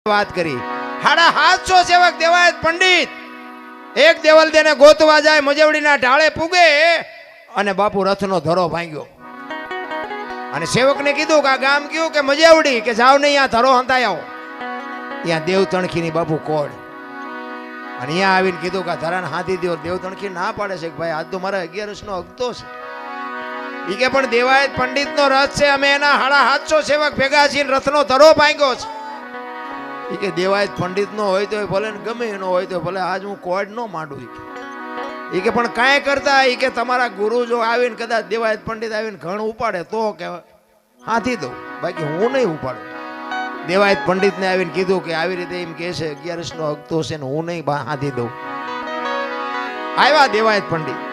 વાત કરી 750 સેવક દેવાયત પંડિત એક દેવલ દેને ગોતવા જાય મજવડીના ઢાળે પૂગે અને બાપુ રથનો ધરો ભાંગ્યો અને સેવકને કીધું કે આ ગામ કયું કે મજવડી કે જાવ ને અહીંયા ધરો હંતાઈ આવો ત્યાં દેવ તણખીની બાપુ કોડ અને અહીંયા આવીને કીધું કે ધરાને હાથી દો દેવ તણખી ના પાડે છે કે ભાઈ આજ તો મારા 11 નો હકતો છે ઈ કે પણ દેવાયત પંડિતનો રથ છે અમે એના 750 સેવક ભેગા છીએ રથનો ધરો ભાંગ્યો છે ઈ કે દેવાયત પંડિતનો હોય તો ભલે ને ગમે એનો હોય તો ભલે આજ હું કોડ નો માંડું ઈ કે પણ કાંઈ કરતા ઈ કે તમારા ગુરુ જો આવીને કદાચ દેવાયત પંડિત આવીને ઘણ ઉપાડે તો કે હાથી દઉં બાકી હું નહીં ઉપાડું દેવાયત પંડિતને આવીને કીધું કે આવી રીતે એમ કહે છે 11 નો હકતો છે ને હું નહીં હાથી દઉં આવ્યા દેવાયત પંડિત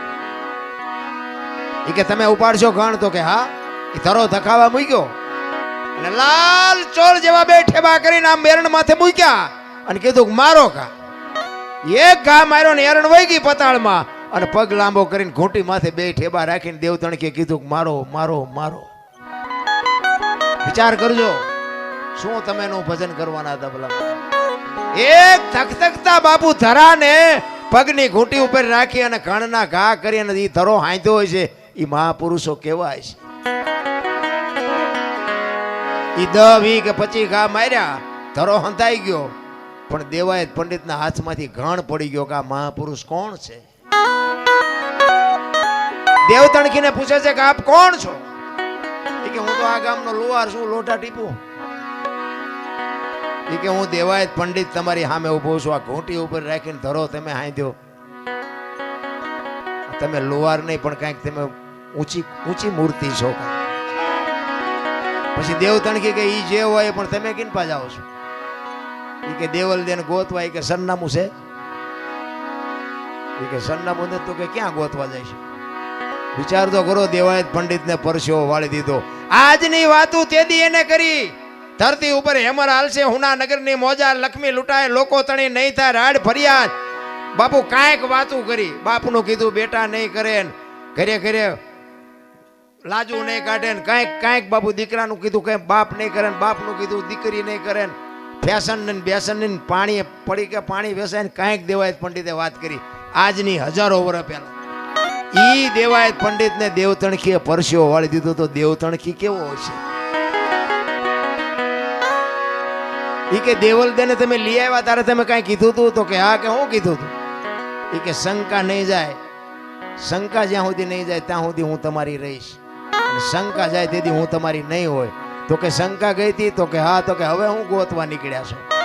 ઈ કે તમે ઉપાડશો ઘણ તો કે હા ઈ ધરો ધખાવા મૂક્યો અને લાલ ચોળ જેવા બે ઠેબા કરીને આમ મેરણ માથે મૂક્યા અને કીધું મારો કા એક ઘા માર્યો ને એરણ વહી ગઈ પતાળમાં અને પગ લાંબો કરીને ઘૂંટી માથે બે ઠેબા રાખીને દેવ તણકે કીધું મારો મારો મારો વિચાર કરજો શું તમે નું ભજન કરવાના હતા ભલા એક ધકધકતા બાપુ ધરાને પગની ઘૂંટી ઉપર રાખી અને ઘણના ઘા કરી અને ઈ ધરો હાંધ્યો હોય છે ઈ મહાપુરુષો કહેવાય છે ઈ 10 20 કે 25 ઘા માર્યા ધરો હંતાઈ ગયો પણ દેવાયત પંડિતના હાથમાંથી ઘણ પડી ગયો કે આ મહાપુરુષ કોણ છે દેવ તણખીને પૂછે છે કે આપ કોણ છો ઈ કે હું તો આ ગામનો લુહાર છું લોટા ટીપું ઈ કે હું દેવાયત પંડિત તમારી સામે ઉભો છું આ ઘૂંટી ઉપર રાખીને ધરો તમે હાંધ્યો તમે લુહાર નહીં પણ કાંઈક તમે ઊંચી મૂર્તિ છો પછી દેવ તણખી કે ઈ જે હોય પણ તમે કિન પા જાઓ છો ઈ કે દેવલ દેન ગોતવા ઈ કે સરનામું છે ઈ કે સરનામું ને તો કે ક્યાં ગોતવા જાય છે વિચાર તો કરો દેવાયત પંડિતને પરસ્યો વાળી દીધો આજની વાતું તેદી એને કરી ધરતી ઉપર હેમર હાલશે હુના નગરની મોજા લક્ષ્મી લૂંટાય લોકો તણી નહીં થાય રાડ ફરિયાદ બાપુ કાંઈક વાતું કરી બાપનું કીધું બેટા નહીં કરે ઘરે ઘરે લાજુ નહીં કાઢે ને કાંઈક બાપુ દીકરાનું કીધું કઈ બાપ નહીં કરે ને બાપનું કીધું દીકરી નહીં કરે ને ફેશન ને બેસન ને પાણી પડી કે પાણી વેસાય ને કાંઈક દેવાયત પંડિતે વાત કરી આજની હજારો વર્ષ પહેલા ઈ દેવાયત પંડિતને દેવ તણખીએ પરસ્યો વાળી દીધો તો દેવ તણખી કેવો હોય છે ઈ કે દેવલ દેને તમે લઈ આવ્યા ત્યારે તમે કાંઈ કીધું તું તો કે હા કે હું કીધું તું ઈ કે શંકા નહીં જાય શંકા જ્યાં સુધી નહીં જાય ત્યાં સુધી હું તમારી રહીશ અને શંકા જાય તેથી હું તમારી નહીં હોય તો કે શંકા ગઈ હતી તો કે હા તો કે હવે હું ગોતવા નીકળ્યા છું